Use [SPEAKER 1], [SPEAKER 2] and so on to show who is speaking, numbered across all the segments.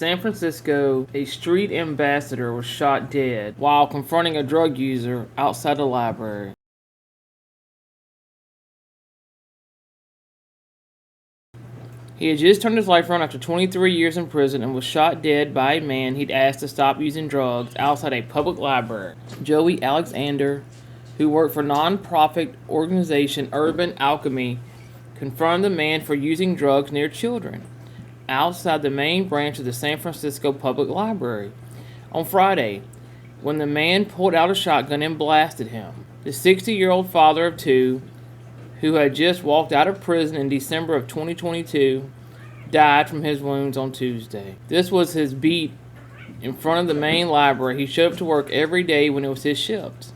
[SPEAKER 1] San Francisco, a street ambassador was shot dead while confronting a drug user outside a library. He had just turned his life around after 23 years in prison and was shot dead by a man he'd asked to stop using drugs outside a public library. Joey Alexander, who worked for non-profit organization Urban Alchemy, confronted the man for using drugs near children outside the main branch of the San Francisco Public Library on Friday, when the man pulled out a shotgun and blasted him. The 60-year-old father of two, who had just walked out of prison in December of 2022, died from his wounds on Tuesday. This was his beat in front of the main library. He showed up to work every day when it was his shift.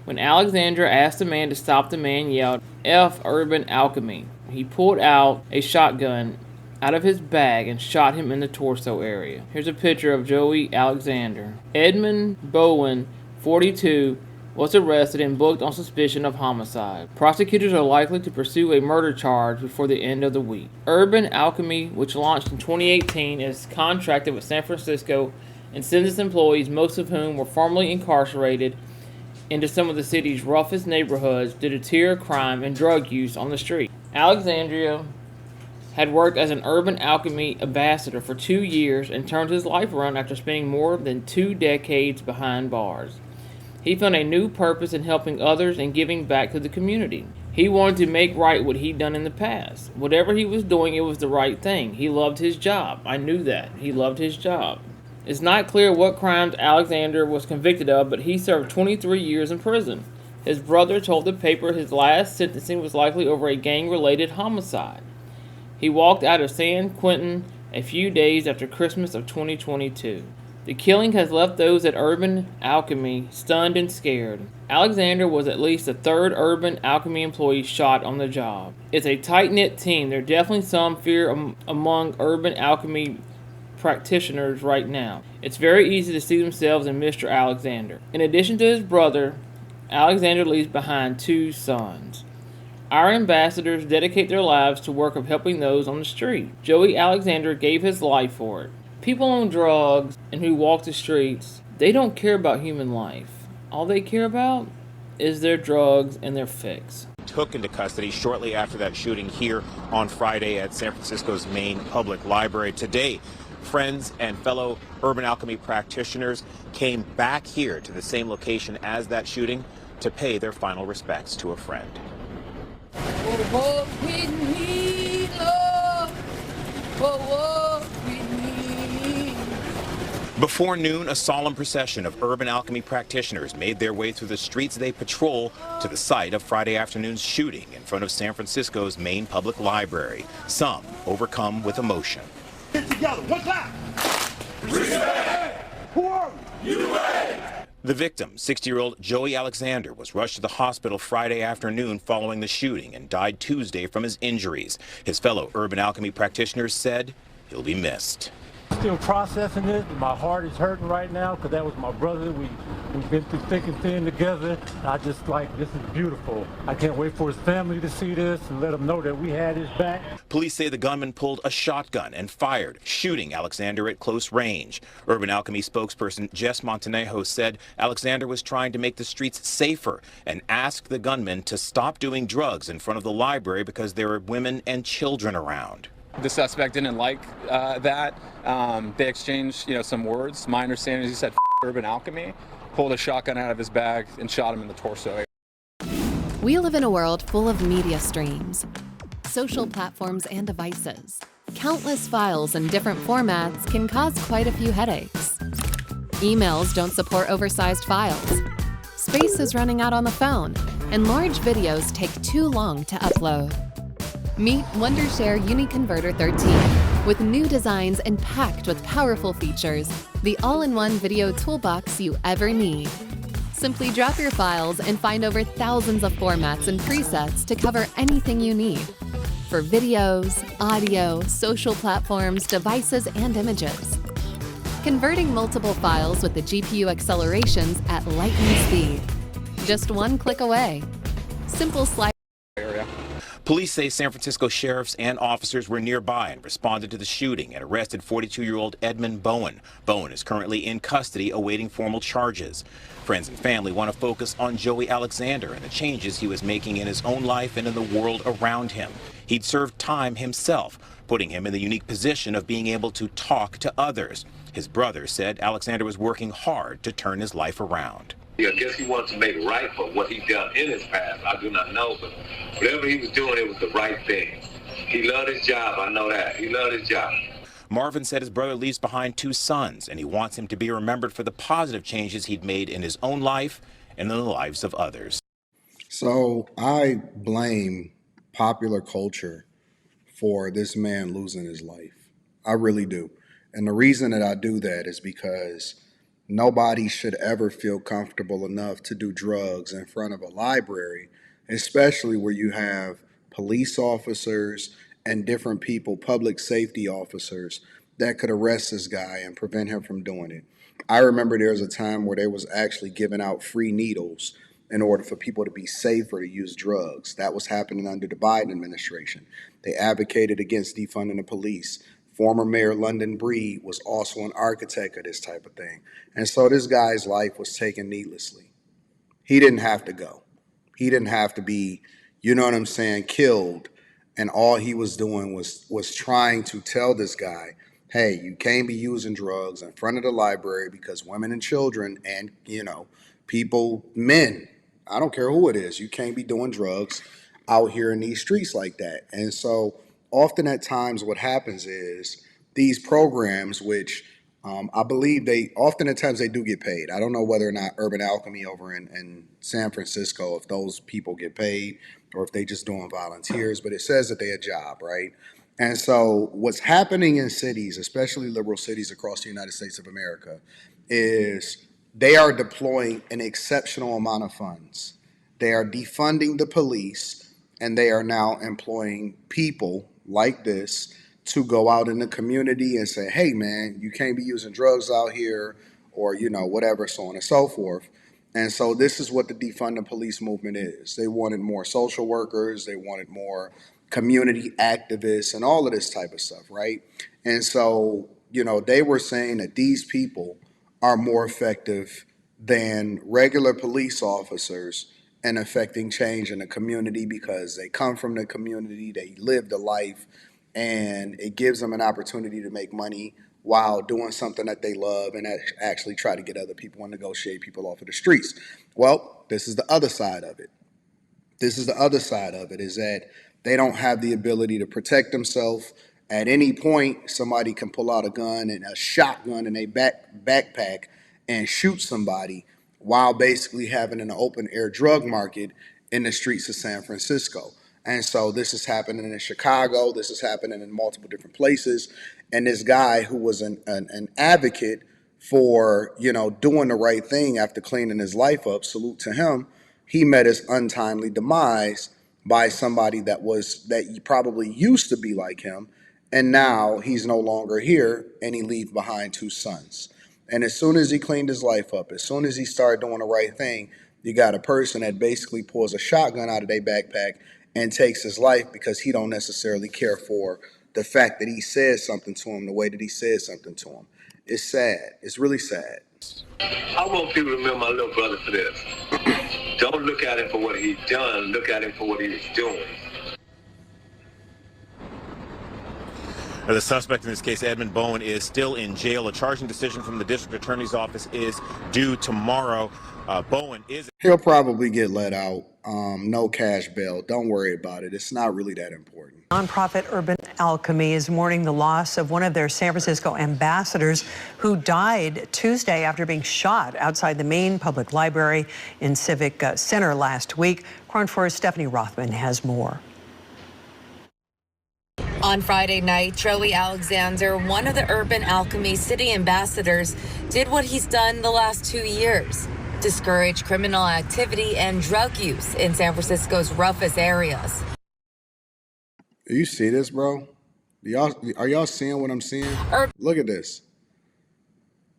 [SPEAKER 1] When Alexander asked the man to stop, the man yelled, "F Urban Alchemy." He pulled out a shotgun out of his bag and shot him in the torso area. Here's a picture of Joey Alexander. Edmund Bowen, 42, was arrested and booked on suspicion of homicide. Prosecutors are likely to pursue a murder charge before the end of the week. Urban Alchemy, which launched in 2018, is contracted with San Francisco and sends its employees, most of whom were formerly incarcerated, into some of the city's roughest neighborhoods to deter crime and drug use on the street. Alexandria had worked as an Urban Alchemy ambassador for 2 years and turned his life around after spending more than 2 decades behind bars. He found a new purpose in helping others and giving back to the community. He wanted to make right what he'd done in the past. Whatever he was doing, it was the right thing. He loved his job. I knew that. He loved his job. It's not clear what crimes Alexander was convicted of, but he served 23 years in prison. His brother told the paper his last sentencing was likely over a gang-related homicide. He walked out of San Quentin a few days after Christmas of 2022. The killing has left those at Urban Alchemy stunned and scared. Alexander was at least the third Urban Alchemy employee shot on the job. It's a tight-knit team. There's definitely some fear among Urban Alchemy practitioners right now. It's very easy to see themselves in Mr. Alexander. In addition to his brother, Alexander leaves behind 2 sons. Our ambassadors dedicate their lives to work of helping those on the street. Joey Alexander gave his life for it. People on drugs and who walk the streets, they don't care about human life. All they care about is their drugs and their fix.
[SPEAKER 2] Took into custody shortly after that shooting here on Friday at San Francisco's main public library. Today, friends and fellow Urban Alchemy practitioners came back here to the same location as that shooting to pay their final respects to a friend. Before noon, a solemn procession of Urban Alchemy practitioners made their way through the streets they patrol to the site of Friday afternoon's shooting in front of San Francisco's main public library, some overcome with emotion.
[SPEAKER 3] Get together, one clap! Respect! Who are we? UA!
[SPEAKER 2] The victim, 60-year-old Joey Alexander, was rushed to the hospital Friday afternoon following the shooting and died Tuesday from his injuries. His fellow Urban Alchemy practitioners said he'll be missed.
[SPEAKER 4] Still processing it. My heart is hurting right now because that was my brother. We've been through thick and thin together. I just this is beautiful. I can't wait for his family to see this and let them know that we had his back.
[SPEAKER 2] Police say the gunman pulled a shotgun and fired, shooting Alexander at close range. Urban Alchemy spokesperson Jess Montanejo said Alexander was trying to make the streets safer and asked the gunman to stop doing drugs in front of the library because there were women and children around.
[SPEAKER 5] The suspect didn't like that. They exchanged, some words. My understanding is he said Urban Alchemy, pulled a shotgun out of his bag and shot him in the torso.
[SPEAKER 6] We live in a world full of media streams, social platforms and devices. Countless files in different formats can cause quite a few headaches. Emails don't support oversized files. Space is running out on the phone, and large videos take too long to upload. Meet Wondershare UniConverter 13 with new designs and packed with powerful features, the all-in-one video toolbox you ever need. Simply drop your files and find over thousands of formats and presets to cover anything you need for videos, audio, social platforms, devices, and images. Converting multiple files with the GPU accelerations at lightning speed. Just one click away. Simple slide.
[SPEAKER 2] Police say San Francisco sheriffs and officers were nearby and responded to the shooting and arrested 42-year-old Edmund Bowen. Bowen is currently in custody awaiting formal charges. Friends and family want to focus on Joey Alexander and the changes he was making in his own life and in the world around him. He'd served time himself, putting him in the unique position of being able to talk to others. His brother said Alexander was working hard to turn his life around.
[SPEAKER 7] I guess he wanted to make right for what he done in his past. I do not know, but whatever he was doing, it was the right thing. He loved his job, I know that. He loved his job.
[SPEAKER 2] Marvin said his brother leaves behind 2 sons, and he wants him to be remembered for the positive changes he'd made in his own life and in the lives of others.
[SPEAKER 8] So I blame popular culture for this man losing his life. I really do. And the reason that I do that is because nobody should ever feel comfortable enough to do drugs in front of a library, especially where you have police officers and different people, public safety officers, that could arrest this guy and prevent him from doing it. I remember there was a time where they was actually giving out free needles in order for people to be safer to use drugs. That was happening under the Biden administration. They advocated against defunding the police. Former Mayor London Breed was also an architect of this type of thing. And so this guy's life was taken needlessly. He didn't have to go. He didn't have to be, you know what I'm saying, killed. And all he was doing was trying to tell this guy, hey, you can't be using drugs in front of the library because women and children and, people, men, I don't care who it is, you can't be doing drugs out here in these streets like that. And so often at times what happens is these programs, which I believe often at times they do get paid. I don't know whether or not Urban Alchemy over in San Francisco, if those people get paid or if they just doing volunteers, but it says that they a job, right? And so what's happening in cities, especially liberal cities across the United States of America, is they are deploying an exceptional amount of funds. They are defunding the police, and they are now employing people like this to go out in the community and say, hey, man, you can't be using drugs out here or, whatever, so on and so forth. And so this is what the defund the police movement is. They wanted more social workers. They wanted more community activists and all of this type of stuff, right? And so, they were saying that these people are more effective than regular police officers in affecting change in the community because they come from the community, they live the life, and it gives them an opportunity to make money while doing something that they love and actually try to get other people and negotiate people off of the streets. Well, this is the other side of it. This is the other side of it, is that they don't have the ability to protect themselves. At any point, somebody can pull out a gun and a shotgun in a backpack and shoot somebody while basically having an open air drug market in the streets of San Francisco. And so this is happening in Chicago. This is happening in multiple different places. And this guy who was an advocate for, doing the right thing after cleaning his life up, salute to him, he met his untimely demise by somebody that probably used to be like him. And now he's no longer here, and he leaves behind 2 sons. And as soon as he cleaned his life up, as soon as he started doing the right thing, you got a person that basically pulls a shotgun out of their backpack and takes his life because he don't necessarily care for the fact that he said something to him the way that he said something to him. It's sad. It's really sad.
[SPEAKER 7] I want people to remember my little brother for this. Don't look at him for what he's done. Look at him for what he was doing.
[SPEAKER 2] Now, the suspect in this case, Edmund Bowen, is still in jail. A charging decision from the district attorney's office is due tomorrow. He'll
[SPEAKER 8] probably get let out. No cash bail. Don't worry about it. It's not really that important.
[SPEAKER 9] Nonprofit Urban Alchemy is mourning the loss of one of their San Francisco ambassadors who died Tuesday after being shot outside the main public library in Civic Center last week. KRON 4's Stephanie Rothman has more.
[SPEAKER 10] On Friday night, Joey Alexander, one of the Urban Alchemy city ambassadors, did what he's done the last 2 years: discourage criminal activity and drug use in San Francisco's roughest areas.
[SPEAKER 8] You see this, bro? Are y'all seeing what I'm seeing? Look at this.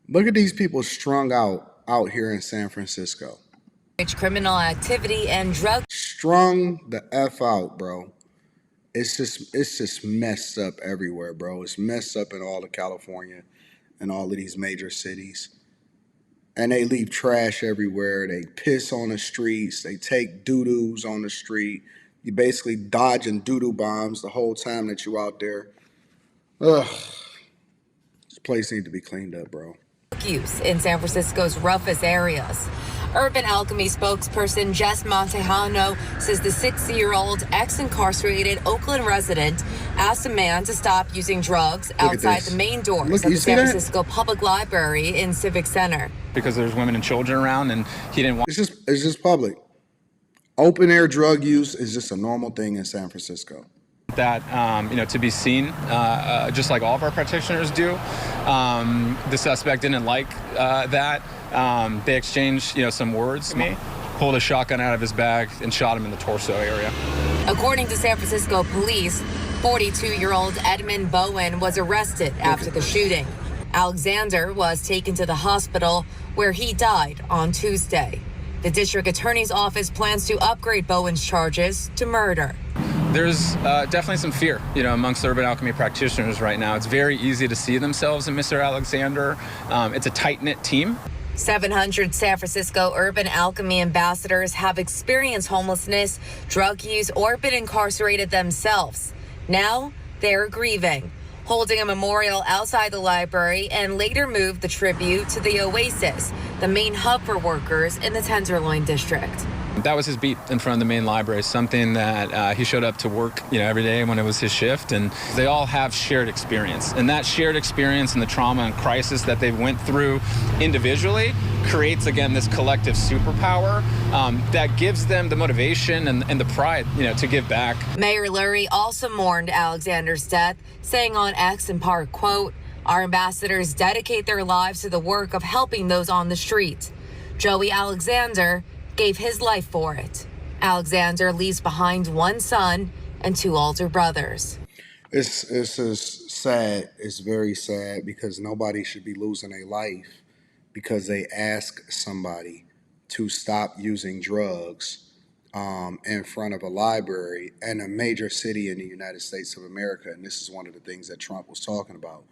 [SPEAKER 8] Look at these people strung out here in San Francisco.
[SPEAKER 10] Criminal activity and drug.
[SPEAKER 8] Strung the F out, bro. it's just messed up everywhere, bro. It's messed up in all of California and all of these major cities. And they leave trash everywhere. They piss on the streets. They take doo-doos on the street. You basically dodging doo-doo bombs the whole time that you out there. Ugh. This place needs to be cleaned up, bro.
[SPEAKER 10] Use in San Francisco's roughest areas. Urban Alchemy spokesperson Jess Montejano says the 60-year-old ex-incarcerated Oakland resident asked a man to stop using drugs outside the main doors of the San Francisco Public Library in Civic Center.
[SPEAKER 5] Because there's women and children around, and he didn't want.
[SPEAKER 8] It's just public. Open air drug use is just a normal thing in San Francisco.
[SPEAKER 5] That to be seen, just like all of our practitioners do. The suspect didn't like that. They exchanged, some words. Pulled a shotgun out of his bag and shot him in the torso area.
[SPEAKER 10] According to San Francisco police, 42-year-old Edmund Bowen was arrested after the shooting. Alexander was taken to the hospital where he died on Tuesday. The district attorney's office plans to upgrade Bowen's charges to murder.
[SPEAKER 5] There's definitely some fear, amongst Urban Alchemy practitioners right now. It's very easy to see themselves in Mr. Alexander. It's a tight-knit team.
[SPEAKER 10] 700 San Francisco Urban Alchemy ambassadors have experienced homelessness, drug use, or been incarcerated themselves. Now they're grieving, holding a memorial outside the library, and later moved the tribute to the Oasis, the main hub for workers in the Tenderloin district.
[SPEAKER 5] That was his beat in front of the main library, something that he showed up to work, every day when it was his shift. And they all have shared experience. And that shared experience and the trauma and crisis that they went through individually creates, again, this collective superpower that gives them the motivation and the pride, to give back.
[SPEAKER 10] Mayor Lurie also mourned Alexander's death, saying on X in part, quote, "Our ambassadors dedicate their lives to the work of helping those on the street. Joey Alexander gave his life for it." Alexander leaves behind one son and two older brothers.
[SPEAKER 8] It's just sad. It's very sad because nobody should be losing a life because they ask somebody to stop using drugs in front of a library in a major city in the United States of America. And this is one of the things that Trump was talking about.